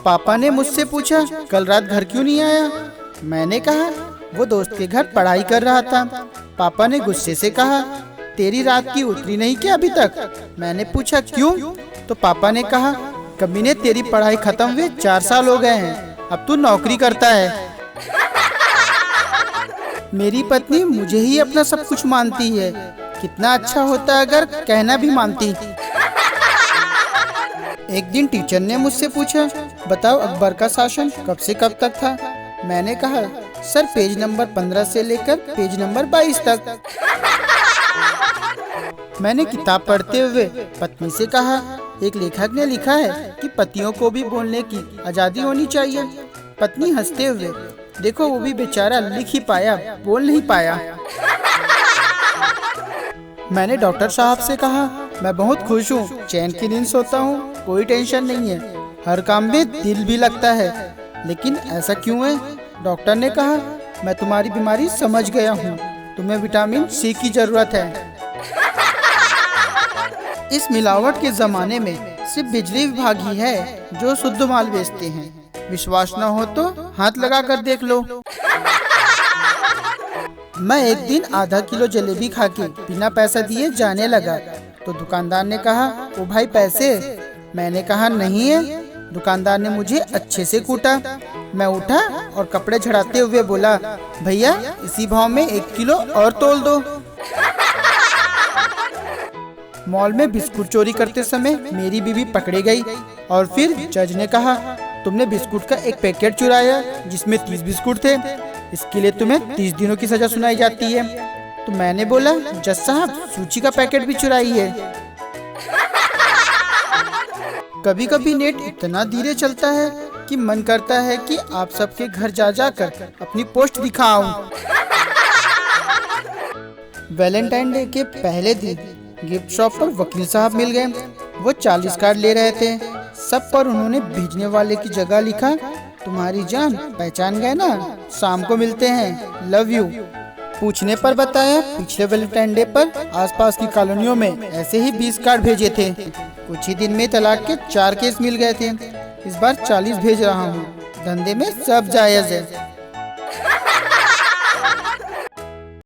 पापा ने मुझसे पूछा कल रात घर क्यों नहीं आया। मैंने कहा वो दोस्त के घर पढ़ाई कर रहा था। पापा ने गुस्से से कहा तेरी रात की उतरी नहीं क्या अभी तक। मैंने पूछा क्यों, तो पापा ने कहा कमीने तेरी पढ़ाई खत्म हुए 4 साल हो गए हैं, अब तू नौकरी करता है। मेरी पत्नी मुझे ही अपना सब कुछ मानती है, कितना अच्छा होता अगर कहना भी मानती। एक दिन टीचर ने मुझसे पूछा बताओ अकबर का शासन कब से कब तक था। मैंने कहा सर पेज नंबर 15 से लेकर पेज नंबर 22 तक। मैंने किताब पढ़ते हुए पत्नी से कहा एक लेखक ने लिखा है कि पतियों को भी बोलने की आजादी होनी चाहिए। पत्नी हंसते हुए देखो वो भी बेचारा लिख ही पाया, बोल नहीं पाया। मैंने डॉक्टर साहब से कहा मैं बहुत खुश हूँ, चैन की नींद सोता हूँ, कोई टेंशन नहीं है, हर काम में दिल भी लगता है, लेकिन ऐसा क्यों है। डॉक्टर ने कहा मैं तुम्हारी बीमारी समझ गया हूँ, तुम्हें विटामिन सी की जरूरत है। इस मिलावट के जमाने में सिर्फ बिजली विभाग ही है जो शुद्ध माल बेचते हैं। विश्वास न हो तो हाथ लगा कर देख लो। मैं एक दिन आधा किलो जलेबी खा के बिना पैसा दिए जाने लगा तो दुकानदार ने कहा ओ भाई पैसे। मैंने कहा नहीं है। दुकानदार ने मुझे अच्छे से कूटा। मैं उठा और कपड़े झड़ाते हुए बोला भैया इसी भाव में 1 किलो और तोल दो। मॉल में बिस्कुट चोरी करते समय मेरी बीवी पकड़ी गई और फिर जज ने कहा तुमने बिस्कुट का एक पैकेट चुराया जिसमें 30 बिस्कुट थे, इसके लिए तुम्हें 30 दिनों की सजा सुनाई जाती है। तो मैंने बोला जज साहब सूची का पैकेट भी चुराई है। कभी कभी नेट इतना धीरे चलता है कि मन करता है कि आप सबके घर जा जाकर अपनी पोस्ट दिखाऊं। वैलेंटाइन डे के पहले दिन गिफ्ट शॉप पर वकील साहब मिल गए। वो 40 कार्ड ले रहे थे। सब पर उन्होंने भेजने वाले की जगह लिखा तुम्हारी जान पहचान गए ना, शाम को मिलते हैं, लव यू। पूछने पर बताया पिछले वैलेंटाइन डे पर आसपास की कॉलोनियों में ऐसे ही 20 कार्ड भेजे थे। कुछ ही दिन में तलाक के 4 केस मिल गए थे। इस बार 40 भेज रहा हूँ, धंधे में सब जायज है।